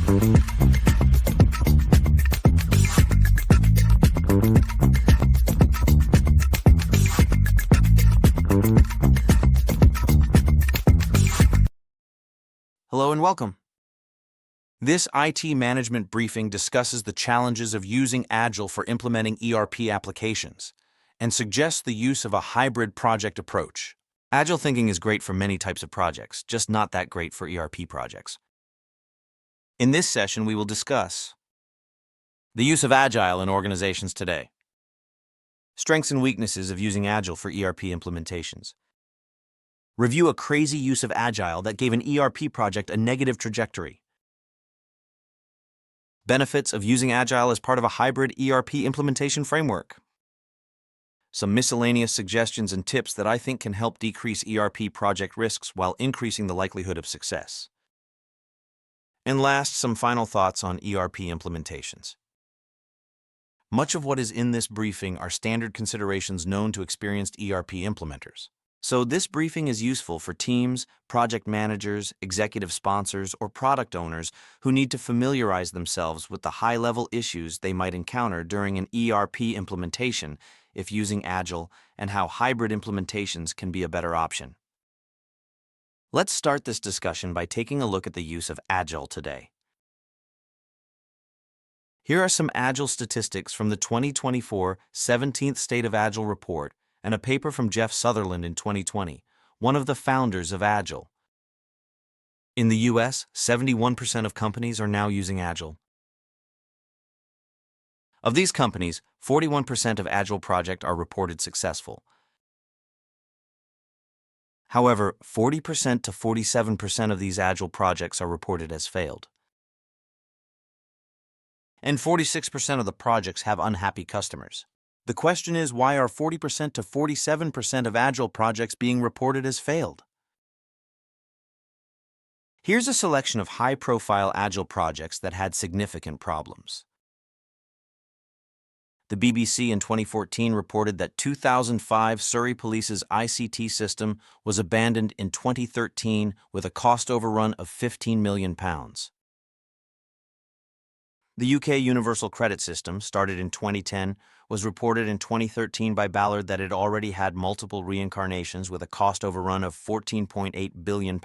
Hello and welcome. This IT management briefing discusses the challenges of using Agile for implementing ERP applications and suggests the use of a hybrid project approach. Agile thinking is great for many types of projects, just not that great for ERP projects. In this session, we will discuss the use of Agile in organizations today, strengths and weaknesses of using Agile for ERP implementations, review a crazy use of Agile that gave an ERP project a negative trajectory, benefits of using Agile as part of a hybrid ERP implementation framework, some miscellaneous suggestions and tips that I think can help decrease ERP project risks while increasing the likelihood of success. And last, some final thoughts on ERP implementations. Much of what is in this briefing are standard considerations known to experienced ERP implementers. So this briefing is useful for teams, project managers, executive sponsors, or product owners who need to familiarize themselves with the high-level issues they might encounter during an ERP implementation if using Agile, and how hybrid implementations can be a better option. Let's start this discussion by taking a look at the use of Agile today. Here are some Agile statistics from the 2024 17th State of Agile report and a paper from Jeff Sutherland in 2020, one of the founders of Agile. In the US, 71% of companies are now using Agile. Of these companies, 41% of Agile projects are reported successful. However, 40% to 47% of these Agile projects are reported as failed. And 46% of the projects have unhappy customers. The question is, why are 40% to 47% of Agile projects being reported as failed? Here's a selection of high-profile Agile projects that had significant problems. The BBC in 2014 reported that 2005 Surrey Police's ICT system was abandoned in 2013 with a cost overrun of £15 million. The UK Universal Credit System, started in 2010, was reported in 2013 by Ballard that it already had multiple reincarnations with a cost overrun of £14.8 billion.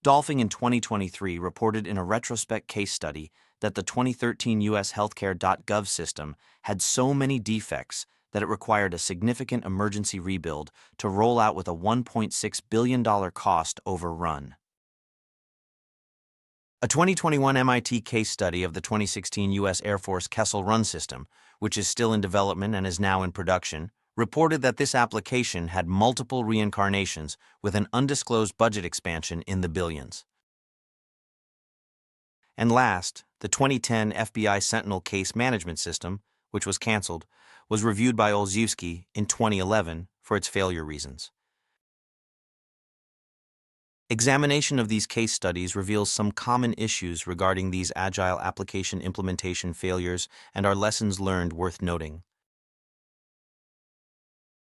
Dolphin in 2023 reported in a retrospect case study that the 2013 US Healthcare.gov system had so many defects that it required a significant emergency rebuild to roll out with a $1.6 billion cost overrun. A 2021 MIT case study of the 2016 U.S. Air Force Kessel Run system, which is still in development and is now in production, reported that this application had multiple reincarnations with an undisclosed budget expansion in the billions. And last, the 2010 FBI Sentinel case management system, which was canceled, was reviewed by Olszewski in 2011 for its failure reasons. Examination of these case studies reveals some common issues regarding these Agile application implementation failures and are lessons learned worth noting.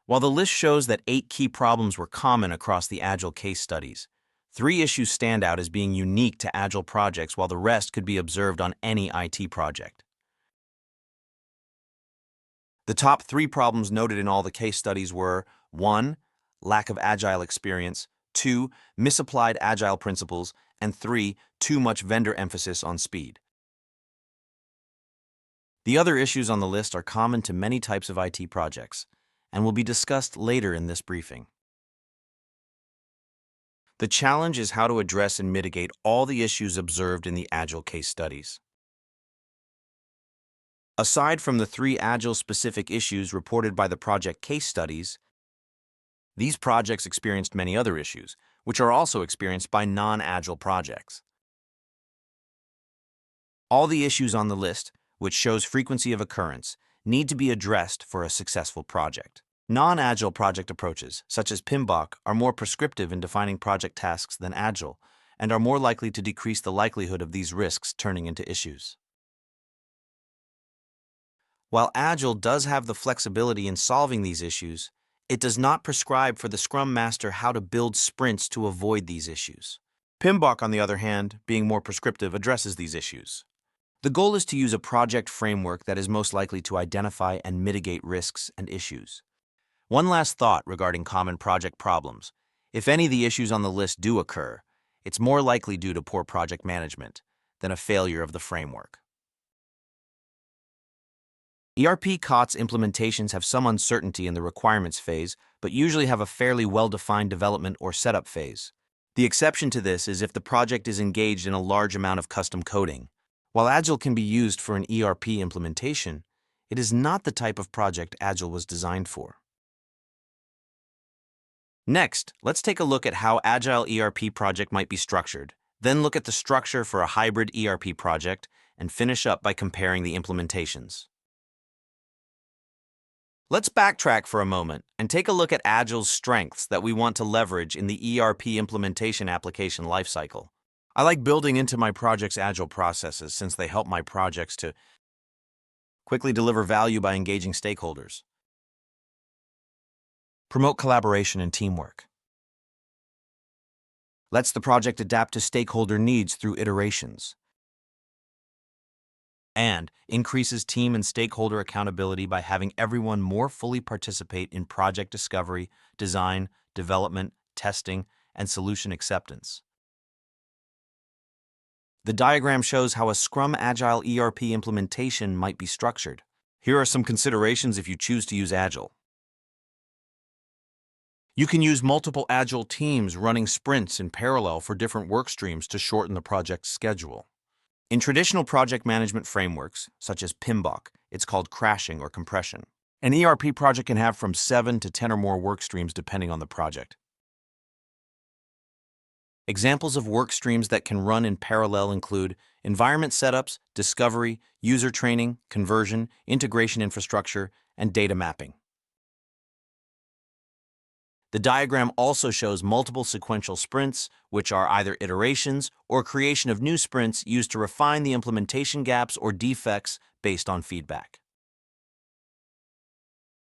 While the list shows that 8 key problems were common across the Agile case studies, 3 issues stand out as being unique to Agile projects while the rest could be observed on any IT project. The top 3 problems noted in all the case studies were 1. Lack of Agile experience, 2. Misapplied Agile principles, and 3. Too much vendor emphasis on speed. The other issues on the list are common to many types of IT projects and will be discussed later in this briefing. The challenge is how to address and mitigate all the issues observed in the Agile case studies. Aside from the 3 Agile-specific issues reported by the project case studies, these projects experienced many other issues, which are also experienced by non-Agile projects. All the issues on the list, which shows frequency of occurrence, need to be addressed for a successful project. Non-Agile project approaches, such as PMBOK, are more prescriptive in defining project tasks than Agile, and are more likely to decrease the likelihood of these risks turning into issues. While Agile does have the flexibility in solving these issues, it does not prescribe for the Scrum Master how to build sprints to avoid these issues. PMBOK, on the other hand, being more prescriptive, addresses these issues. The goal is to use a project framework that is most likely to identify and mitigate risks and issues. One last thought regarding common project problems. If any of the issues on the list do occur, it's more likely due to poor project management than a failure of the framework. ERP COTS implementations have some uncertainty in the requirements phase, but usually have a fairly well-defined development or setup phase. The exception to this is if the project is engaged in a large amount of custom coding. While Agile can be used for an ERP implementation, it is not the type of project Agile was designed for. Next, let's take a look at how Agile ERP project might be structured, then look at the structure for a hybrid ERP project, and finish up by comparing the implementations. Let's backtrack for a moment and take a look at Agile's strengths that we want to leverage in the ERP implementation application lifecycle. I like building into my project's Agile processes since they help my projects to quickly deliver value by engaging stakeholders, promote collaboration and teamwork, lets the project adapt to stakeholder needs through iterations, and increases team and stakeholder accountability by having everyone more fully participate in project discovery, design, development, testing, and solution acceptance. The diagram shows how a Scrum Agile ERP implementation might be structured. Here are some considerations if you choose to use Agile. You can use multiple Agile teams running sprints in parallel for different work streams to shorten the project's schedule. In traditional project management frameworks, such as PMBOK, it's called crashing or compression. An ERP project can have from 7 to 10 or more work streams depending on the project. Examples of work streams that can run in parallel include environment setups, discovery, user training, conversion, integration infrastructure, and data mapping. The diagram also shows multiple sequential sprints, which are either iterations or creation of new sprints used to refine the implementation gaps or defects based on feedback.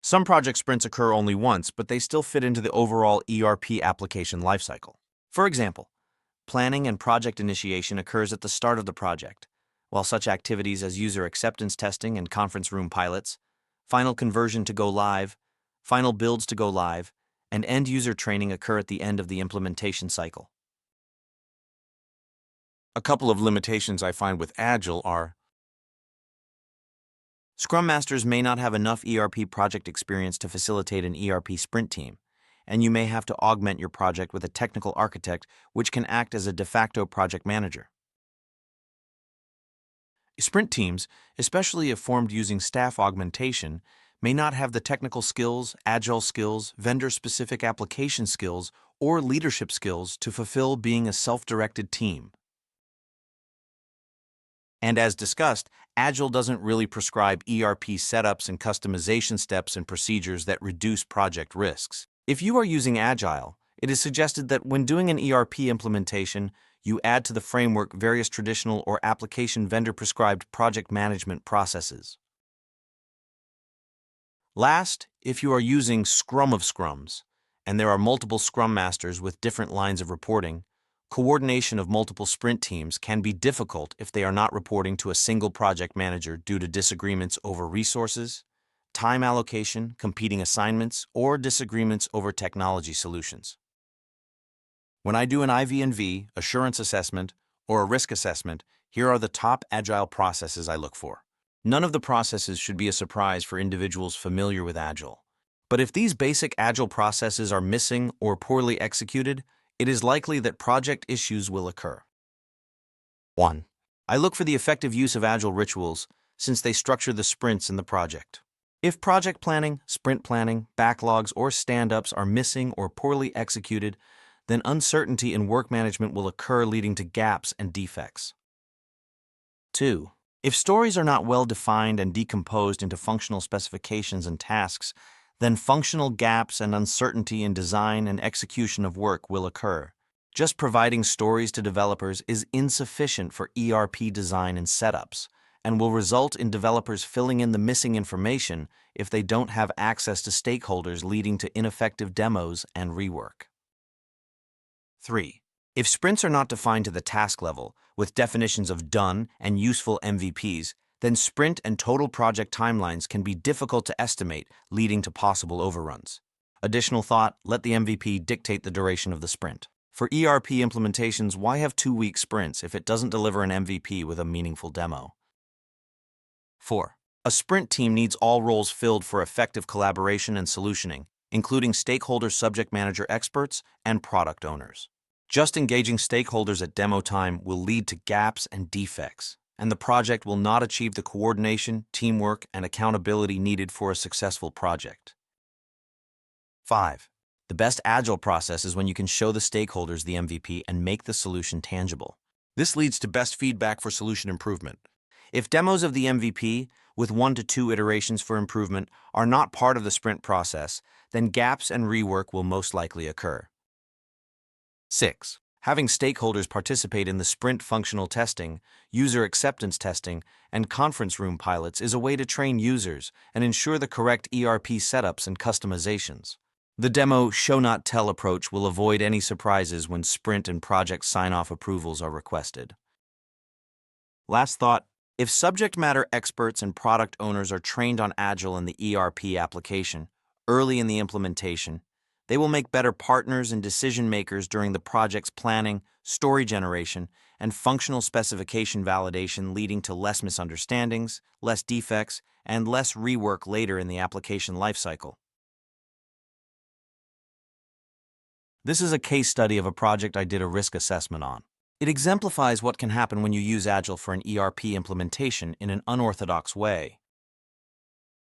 Some project sprints occur only once, but they still fit into the overall ERP application lifecycle. For example, planning and project initiation occurs at the start of the project, while such activities as user acceptance testing and conference room pilots, final conversion to go live, final builds to go live, and end-user training occur at the end of the implementation cycle. A couple of limitations I find with Agile are: Scrum Masters may not have enough ERP project experience to facilitate an ERP sprint team, and you may have to augment your project with a technical architect which can act as a de facto project manager. Sprint teams, especially if formed using staff augmentation, may not have the technical skills, Agile skills, vendor-specific application skills, or leadership skills to fulfill being a self-directed team. And as discussed, Agile doesn't really prescribe ERP setups and customization steps and procedures that reduce project risks. If you are using Agile, it is suggested that when doing an ERP implementation, you add to the framework various traditional or application vendor-prescribed project management processes. Last, if you are using Scrum of Scrums, and there are multiple Scrum Masters with different lines of reporting, coordination of multiple sprint teams can be difficult if they are not reporting to a single project manager due to disagreements over resources, time allocation, competing assignments, or disagreements over technology solutions. When I do an IV&V, assurance assessment, or a risk assessment, here are the top Agile processes I look for. None of the processes should be a surprise for individuals familiar with Agile. But if these basic Agile processes are missing or poorly executed, it is likely that project issues will occur. 1. I look for the effective use of Agile rituals since they structure the sprints in the project. If project planning, sprint planning, backlogs, or stand-ups are missing or poorly executed, then uncertainty in work management will occur, leading to gaps and defects. 2. If stories are not well defined and decomposed into functional specifications and tasks, then functional gaps and uncertainty in design and execution of work will occur. Just providing stories to developers is insufficient for ERP design and setups, and will result in developers filling in the missing information if they don't have access to stakeholders, leading to ineffective demos and rework. 3. If sprints are not defined to the task level, with definitions of done and useful MVPs, then sprint and total project timelines can be difficult to estimate, leading to possible overruns. Additional thought, let the MVP dictate the duration of the sprint. For ERP implementations, why have 2-week sprints if it doesn't deliver an MVP with a meaningful demo? 4. A sprint team needs all roles filled for effective collaboration and solutioning, including stakeholder subject matter experts and product owners. Just engaging stakeholders at demo time will lead to gaps and defects, and the project will not achieve the coordination, teamwork, and accountability needed for a successful project. 5. The best Agile process is when you can show the stakeholders the MVP and make the solution tangible. This leads to best feedback for solution improvement. If demos of the MVP, with 1 to 2 iterations for improvement, are not part of the sprint process, then gaps and rework will most likely occur. 6. Having stakeholders participate in the sprint functional testing, user acceptance testing, and conference room pilots is a way to train users and ensure the correct ERP setups and customizations. The demo show-not-tell approach will avoid any surprises when sprint and project sign-off approvals are requested. Last thought, if subject matter experts and product owners are trained on Agile in the ERP application early in the implementation, they will make better partners and decision makers during the project's planning, story generation, and functional specification validation, leading to less misunderstandings, less defects, and less rework later in the application lifecycle. This is a case study of a project I did a risk assessment on. It exemplifies what can happen when you use Agile for an ERP implementation in an unorthodox way.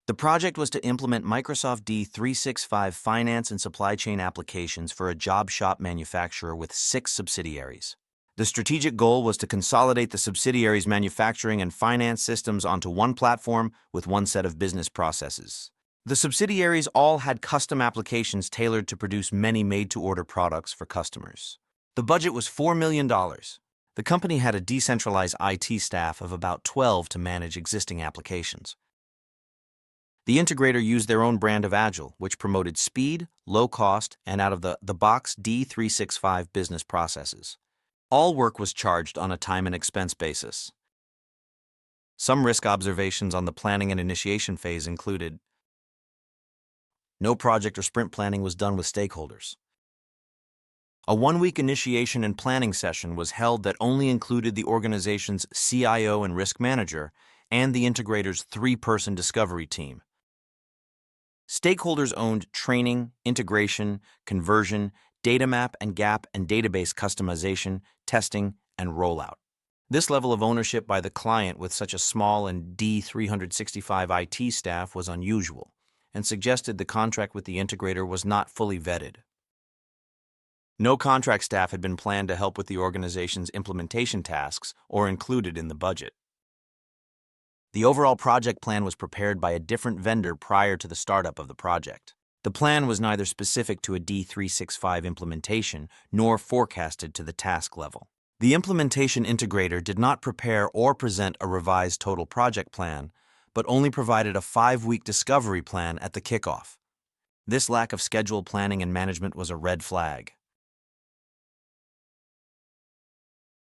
The project was to implement Microsoft D365 finance and supply chain applications for a job shop manufacturer with 6 subsidiaries. The strategic goal was to consolidate the subsidiaries' manufacturing and finance systems onto one platform with one set of business processes. The subsidiaries all had custom applications tailored to produce many made-to-order products for customers. The budget was $4 million. The company had a decentralized IT staff of about 12 to manage existing applications. The integrator used their own brand of Agile, which promoted speed, low cost, and out-of-the-box D365 business processes. All work was charged on a time and expense basis. Some risk observations on the planning and initiation phase included: no project or sprint planning was done with stakeholders. A 1-week initiation and planning session was held that only included the organization's CIO and risk manager and the integrator's 3-person discovery team. Stakeholders owned training, integration, conversion, data map and gap and database customization, testing, and rollout. This level of ownership by the client with such a small and D365 IT staff was unusual, and suggested the contract with the integrator was not fully vetted. No contract staff had been planned to help with the organization's implementation tasks or included in the budget. The overall project plan was prepared by a different vendor prior to the startup of the project. The plan was neither specific to a D365 implementation nor forecasted to the task level. The implementation integrator did not prepare or present a revised total project plan, but only provided a 5-week discovery plan at the kickoff. This lack of schedule planning and management was a red flag.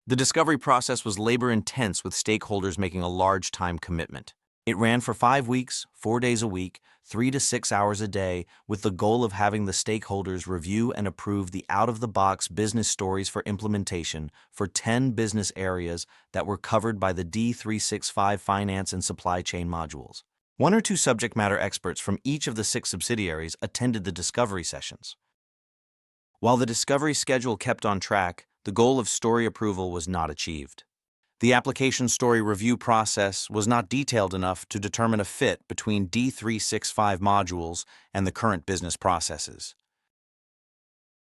The discovery process was labor-intense, with stakeholders making a large time commitment. It ran for 5 weeks, 4 days a week, 3 to 6 hours a day, with the goal of having the stakeholders review and approve the out-of-the-box business stories for implementation for 10 business areas that were covered by the D365 finance and supply chain modules. 1 or 2 subject matter experts from each of the 6 subsidiaries attended the discovery sessions. While the discovery schedule kept on track, the goal of story approval was not achieved. The application story review process was not detailed enough to determine a fit between D365 modules and the current business processes.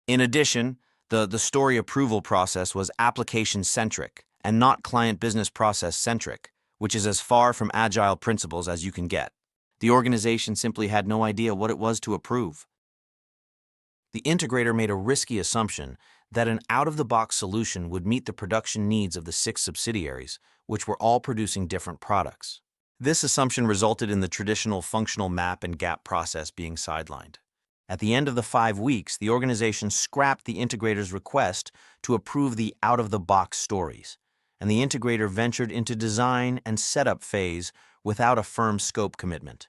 In addition, the story approval process was application-centric and not client business process-centric, which is as far from Agile principles as you can get. The organization simply had no idea what it was to approve. The integrator made a risky assumption that an out-of-the-box solution would meet the production needs of the 6 subsidiaries, which were all producing different products. This assumption resulted in the traditional functional map and gap process being sidelined. At the end of the 5 weeks, the organization scrapped the integrator's request to approve the out-of-the-box stories, and the integrator ventured into design and setup phase without a firm scope commitment.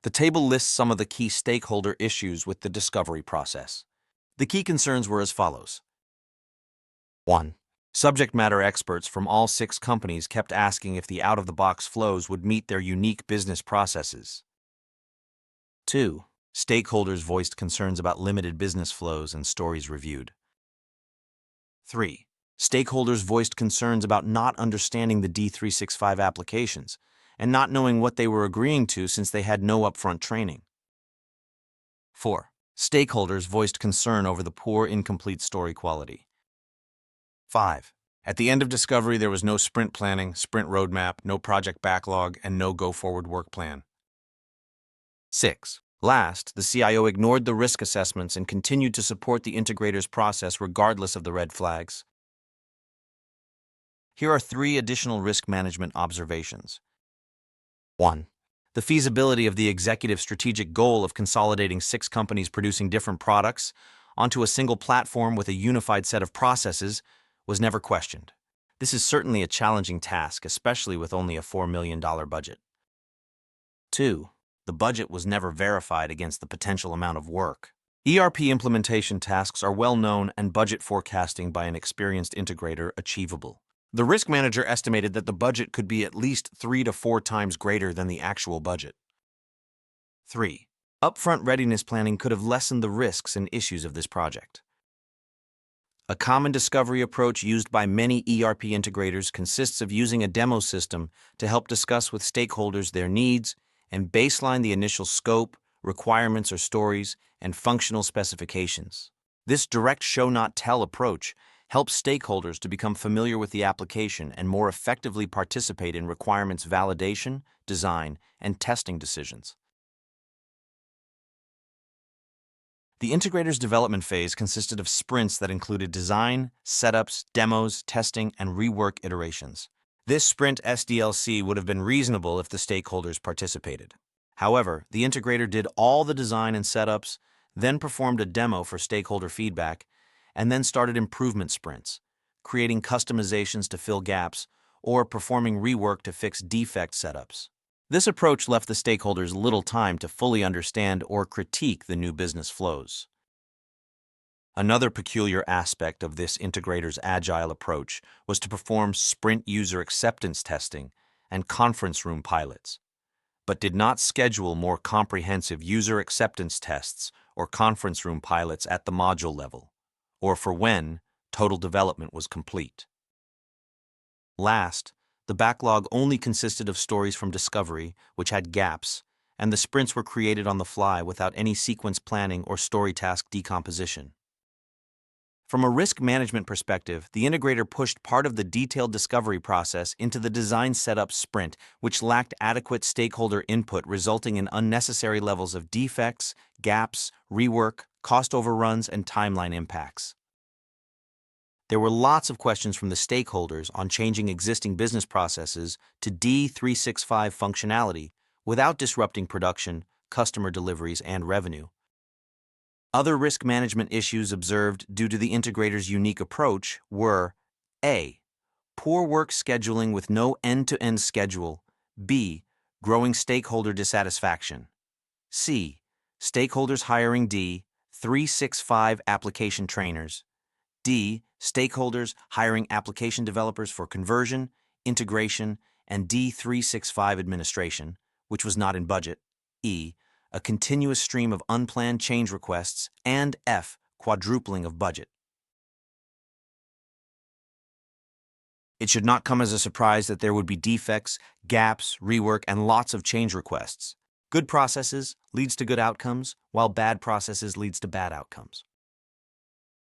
The table lists some of the key stakeholder issues with the discovery process. The key concerns were as follows. 1. Subject matter experts from all 6 companies kept asking if the out-of-the-box flows would meet their unique business processes. 2. Stakeholders voiced concerns about limited business flows and stories reviewed. 3. Stakeholders voiced concerns about not understanding the D365 applications and not knowing what they were agreeing to since they had no upfront training. 4. Stakeholders voiced concern over the poor, incomplete story quality. 5. At the end of discovery, there was no sprint planning, sprint roadmap, no project backlog, and no go-forward work plan. 6. Last, the CIO ignored the risk assessments and continued to support the integrator's process regardless of the red flags. Here are 3 additional risk management observations. 1. The feasibility of the executive strategic goal of consolidating 6 companies producing different products onto a single platform with a unified set of processes was never questioned. This is certainly a challenging task, especially with only a $4 million budget. 2. The budget was never verified against the potential amount of work. ERP implementation tasks are well known and budget forecasting by an experienced integrator achievable. The risk manager estimated that the budget could be at least 3 to 4 times greater than the actual budget. 3. Upfront readiness planning could have lessened the risks and issues of this project. A common discovery approach used by many ERP integrators consists of using a demo system to help discuss with stakeholders their needs and baseline the initial scope, requirements or stories, and functional specifications. This direct show-not-tell approach helps stakeholders to become familiar with the application and more effectively participate in requirements validation, design, and testing decisions. The integrator's development phase consisted of sprints that included design, setups, demos, testing, and rework iterations. This sprint SDLC would have been reasonable if the stakeholders participated. However, the integrator did all the design and setups, then performed a demo for stakeholder feedback, and then started improvement sprints, creating customizations to fill gaps or performing rework to fix defect setups. This approach left the stakeholders little time to fully understand or critique the new business flows. Another peculiar aspect of this integrator's agile approach was to perform sprint user acceptance testing and conference room pilots, but did not schedule more comprehensive user acceptance tests or conference room pilots at the module level, or for when total development was complete. Last, the backlog only consisted of stories from discovery, which had gaps, and the sprints were created on the fly without any sequence planning or story task decomposition. From a risk management perspective, the integrator pushed part of the detailed discovery process into the design setup sprint, which lacked adequate stakeholder input, resulting in unnecessary levels of defects, gaps, rework, cost overruns, and timeline impacts. There were lots of questions from the stakeholders on changing existing business processes to D365 functionality without disrupting production, customer deliveries, and revenue. Other risk management issues observed due to the integrator's unique approach were A. Poor work scheduling with no end-to-end schedule. B. Growing stakeholder dissatisfaction. C. Stakeholders hiring D365 application trainers. D. Stakeholders hiring application developers for conversion, integration, and D365 administration, which was not in budget. E. A continuous stream of unplanned change requests. And F. Quadrupling of budget. It should not come as a surprise that there would be defects, gaps, rework, and lots of change requests. Good processes leads to good outcomes, while bad processes leads to bad outcomes.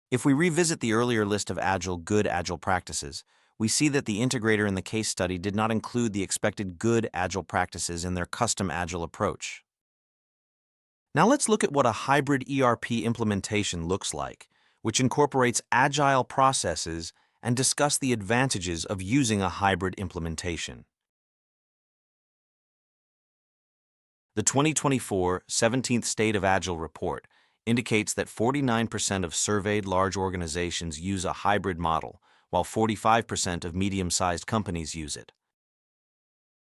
If we revisit the earlier list of good Agile practices, we see that the integrator in the case study did not include the expected good Agile practices in their custom Agile approach. Now let's look at what a hybrid ERP implementation looks like, which incorporates Agile processes, and discuss the advantages of using a hybrid implementation. The 2024 17th State of Agile report indicates that 49% of surveyed large organizations use a hybrid model, while 45% of medium-sized companies use it.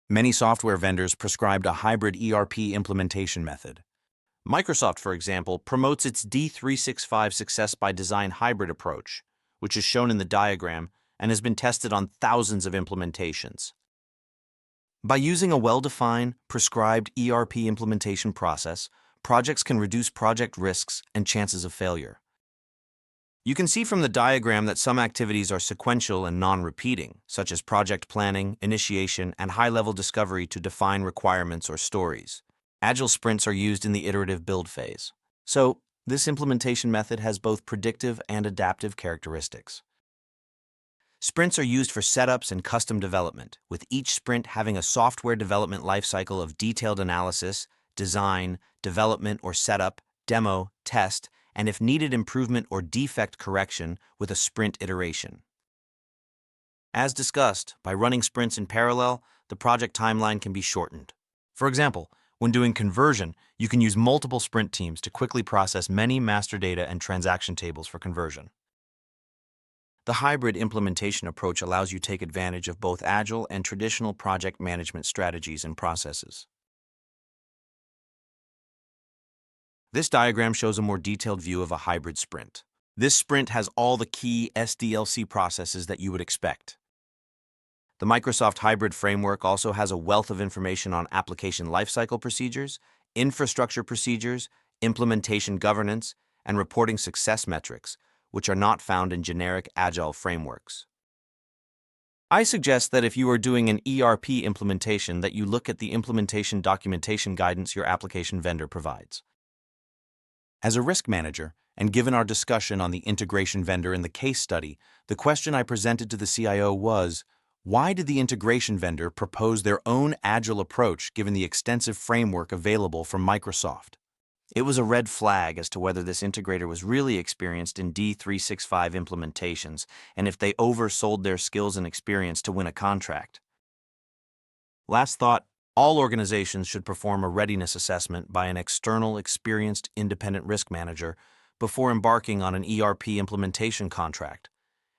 Many software vendors prescribed a hybrid ERP implementation method. Microsoft, for example, promotes its D365 Success by Design hybrid approach, which is shown in the diagram and has been tested on thousands of implementations. By using a well-defined, prescribed ERP implementation process, projects can reduce project risks and chances of failure. You can see from the diagram that some activities are sequential and non-repeating, such as project planning, initiation, and high-level discovery to define requirements or stories. Agile sprints are used in the iterative build phase. So, this implementation method has both predictive and adaptive characteristics. Sprints are used for setups and custom development, with each sprint having a software development lifecycle of detailed analysis, design, development or setup, demo, test, and if needed improvement or defect correction with a sprint iteration. As discussed, by running sprints in parallel, the project timeline can be shortened. For example, when doing conversion, you can use multiple sprint teams to quickly process many master data and transaction tables for conversion. The hybrid implementation approach allows you to take advantage of both agile and traditional project management strategies and processes. This diagram shows a more detailed view of a hybrid sprint. This sprint has all the key SDLC processes that you would expect. The Microsoft Hybrid Framework also has a wealth of information on application lifecycle procedures, infrastructure procedures, implementation governance, and reporting success metrics, which are not found in generic Agile frameworks. I suggest that if you are doing an ERP implementation that you look at the implementation documentation guidance your application vendor provides. As a risk manager, and given our discussion on the integration vendor in the case study, the question I presented to the CIO was, why did the integration vendor propose their own Agile approach given the extensive framework available from Microsoft? It was a red flag as to whether this integrator was really experienced in D365 implementations and if they oversold their skills and experience to win a contract. Last thought, all organizations should perform a readiness assessment by an external, experienced, independent risk manager before embarking on an ERP implementation contract,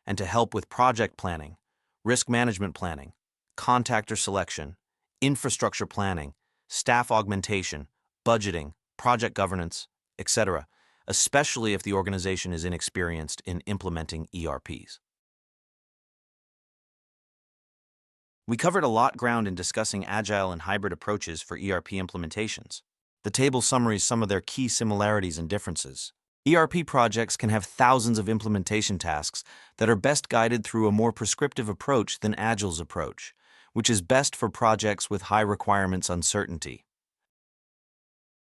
and to help with project planning, risk management planning, contactor selection, infrastructure planning, staff augmentation, budgeting, project governance, etc., especially if the organization is inexperienced in implementing ERPs. We covered a lot of ground in discussing agile and hybrid approaches for ERP implementations. The table summarizes some of their key similarities and differences. ERP projects can have thousands of implementation tasks that are best guided through a more prescriptive approach than Agile's approach, which is best for projects with high requirements uncertainty.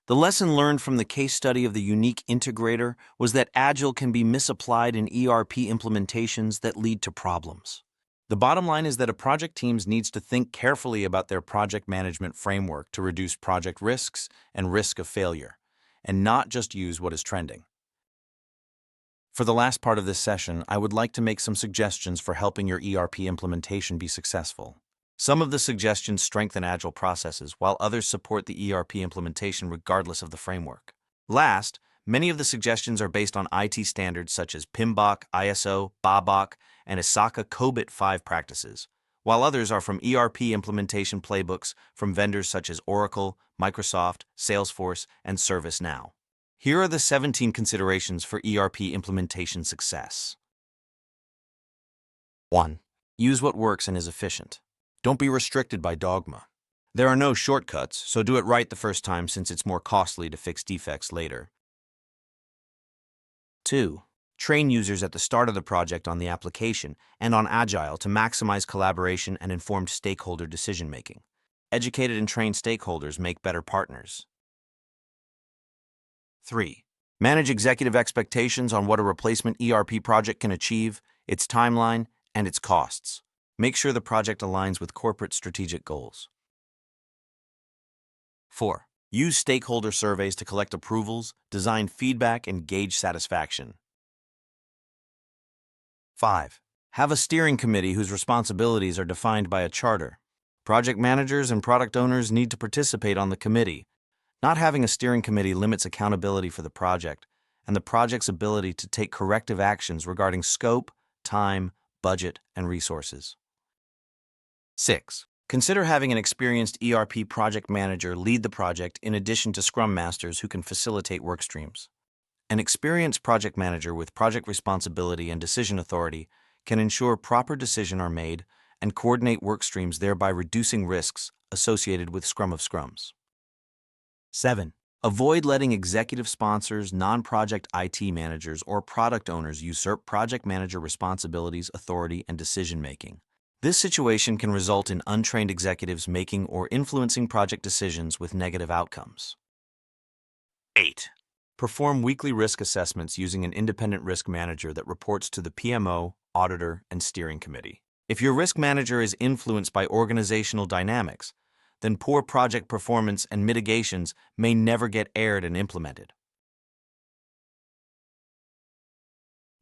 The lesson learned from the case study of the unique integrator was that Agile can be misapplied in ERP implementations that lead to problems. The bottom line is that a project team needs to think carefully about their project management framework to reduce project risks and risk of failure, and not just use what is trending. For the last part of this session, I would like to make some suggestions for helping your ERP implementation be successful. Some of the suggestions strengthen Agile processes, while others support the ERP implementation regardless of the framework. Last, many of the suggestions are based on IT standards such as PMBOK, ISO, BABOK, and ISACA COBIT 5 practices, while others are from ERP implementation playbooks from vendors such as Oracle, Microsoft, Salesforce, and ServiceNow. Here are the 17 considerations for ERP implementation success. 1. Use what works and is efficient. Don't be restricted by dogma. There are no shortcuts, so do it right the first time since it's more costly to fix defects later. 2. Train users at the start of the project on the application and on Agile to maximize collaboration and informed stakeholder decision-making. Educated and trained stakeholders make better partners. 3. Manage executive expectations on what a replacement ERP project can achieve, its timeline, and its costs. Make sure the project aligns with corporate strategic goals. 4. Use stakeholder surveys to collect approvals, design feedback, and gauge satisfaction. 5. Have a steering committee whose responsibilities are defined by a charter. Project managers and product owners need to participate on the committee, Not having a steering committee limits accountability for the project and the project's ability to take corrective actions regarding scope, time, budget, and resources. 6. Consider having an experienced ERP project manager lead the project in addition to Scrum Masters who can facilitate work streams. An experienced project manager with project responsibility and decision authority can ensure proper decisions are made and coordinate work streams, thereby reducing risks associated with Scrum of Scrums. 7. Avoid letting executive sponsors, non-project IT managers, or product owners usurp project manager responsibilities, authority, and decision-making. This situation can result in untrained executives making or influencing project decisions with negative outcomes. 8. Perform weekly risk assessments using an independent risk manager that reports to the PMO, auditor, and steering committee. If your risk manager is influenced by organizational dynamics, then poor project performance and mitigations may never get aired and implemented.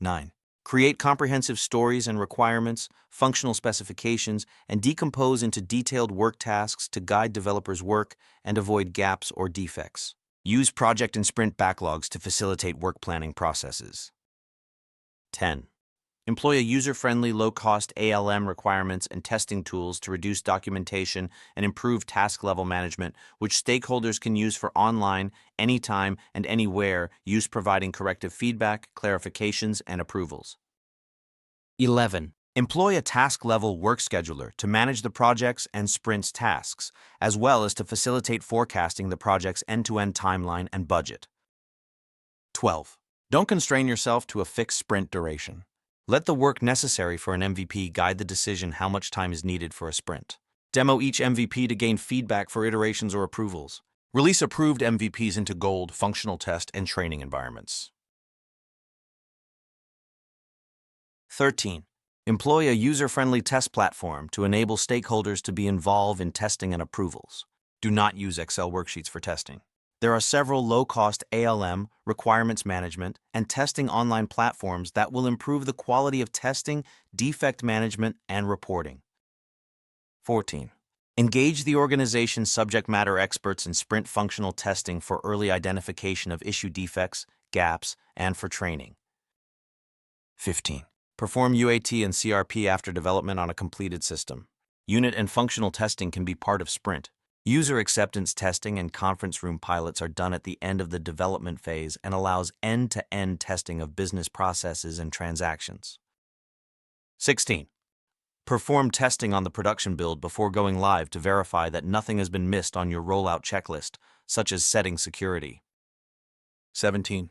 9. Create comprehensive stories and requirements, functional specifications, and decompose into detailed work tasks to guide developers' work and avoid gaps or defects. Use project and sprint backlogs to facilitate work planning processes. 10. Employ a user-friendly, low-cost ALM requirements and testing tools to reduce documentation and improve task-level management, which stakeholders can use for online, anytime, and anywhere use, providing corrective feedback, clarifications, and approvals. 11. Employ a task-level work scheduler to manage the project's and sprint's tasks, as well as to facilitate forecasting the project's end-to-end timeline and budget. 12. Don't constrain yourself to a fixed sprint duration. Let the work necessary for an MVP guide the decision how much time is needed for a sprint. Demo each MVP to gain feedback for iterations or approvals. Release approved MVPs into gold, functional test, and training environments. 13. Employ a user-friendly test platform to enable stakeholders to be involved in testing and approvals. Do not use Excel worksheets for testing. There are several low-cost ALM, requirements management, and testing online platforms that will improve the quality of testing, defect management, and reporting. 14. Engage the organization's subject matter experts in sprint functional testing for early identification of issue defects, gaps, and for training. 15. Perform UAT and CRP after development on a completed system. Unit and functional testing can be part of sprint. User acceptance testing and conference room pilots are done at the end of the development phase and allows end-to-end testing of business processes and transactions. 16. Perform testing on the production build before going live to verify that nothing has been missed on your rollout checklist, such as setting security. 17.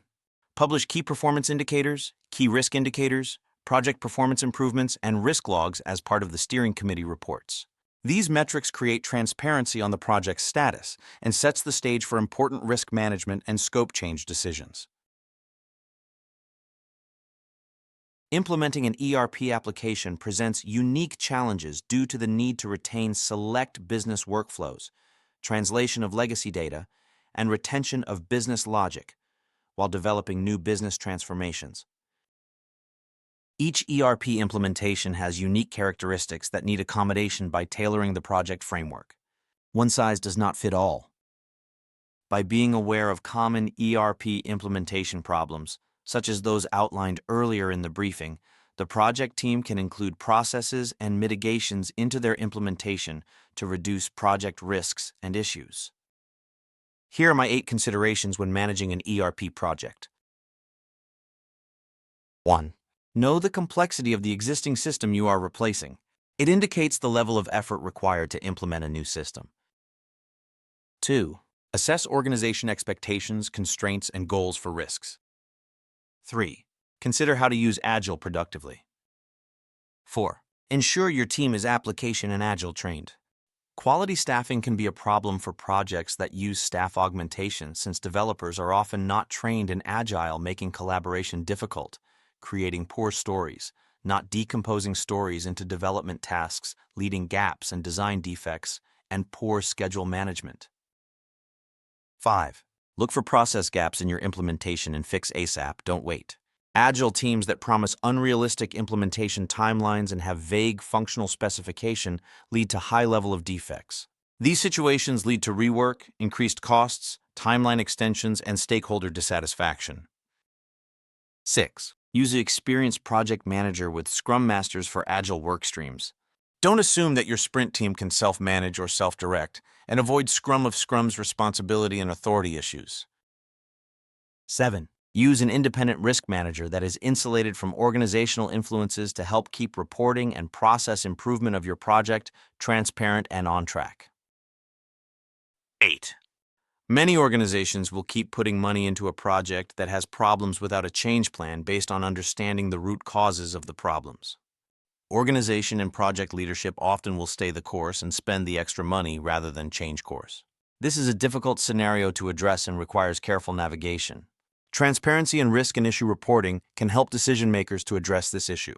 Publish key performance indicators, key risk indicators, project performance improvements, and risk logs as part of the steering committee reports. These metrics create transparency on the project's status and sets the stage for important risk management and scope change decisions. Implementing an ERP application presents unique challenges due to the need to retain select business workflows, translation of legacy data, and retention of business logic, while developing new business transformations. Each ERP implementation has unique characteristics that need accommodation by tailoring the project framework. One size does not fit all. By being aware of common ERP implementation problems, such as those outlined earlier in the briefing, the project team can include processes and mitigations into their implementation to reduce project risks and issues. Here are my 8 considerations when managing an ERP project. 1. Know the complexity of the existing system you are replacing. It indicates the level of effort required to implement a new system. 2. Assess organization expectations, constraints, and goals for risks. 3. Consider how to use Agile productively. 4. Ensure your team is application and Agile trained. Quality staffing can be a problem for projects that use staff augmentation since developers are often not trained in Agile, making collaboration difficult, creating poor stories, not decomposing stories into development tasks, leading gaps and design defects, and poor schedule management. 5. Look for process gaps in your implementation and fix ASAP, don't wait. Agile teams that promise unrealistic implementation timelines and have vague functional specification lead to high level of defects. These situations lead to rework, increased costs, timeline extensions, and stakeholder dissatisfaction. 6. Use an experienced project manager with Scrum Masters for Agile work streams. Don't assume that your sprint team can self-manage or self-direct, and avoid Scrum of Scrum's responsibility and authority issues. 7. Use an independent risk manager that is insulated from organizational influences to help keep reporting and process improvement of your project transparent and on track. 8. Many organizations will keep putting money into a project that has problems without a change plan based on understanding the root causes of the problems. Organization and project leadership often will stay the course and spend the extra money rather than change course. This is a difficult scenario to address and requires careful navigation. Transparency and risk and issue reporting can help decision makers to address this issue.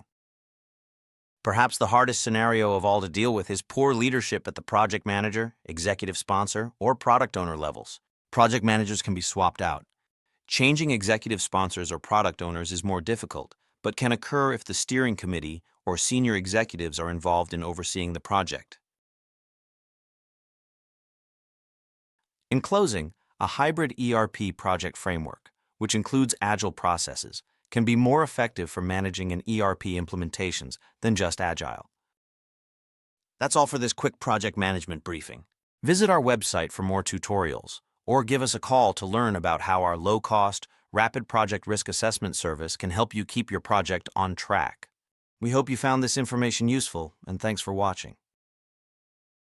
Perhaps the hardest scenario of all to deal with is poor leadership at the project manager, executive sponsor, or product owner levels. Project managers can be swapped out. Changing executive sponsors or product owners is more difficult, but can occur if the steering committee or senior executives are involved in overseeing the project. In closing, a hybrid ERP project framework, which includes Agile processes, can be more effective for managing an ERP implementations than just Agile. That's all for this quick project management briefing. Visit our website for more tutorials, or give us a call to learn about how our low-cost, rapid project risk assessment service can help you keep your project on track. We hope you found this information useful, and thanks for watching.